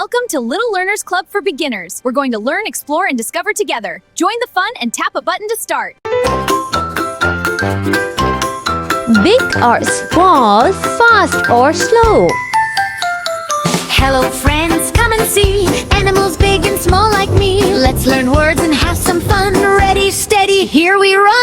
Welcome to Little Learners Club for Beginners. We're going to learn, explore, and discover together. Join the fun and tap a button to start. Big or small, fast or slow. Hello friends, come and see animals big and small like me. Let's learn words and have some fun. Ready, steady, here we run.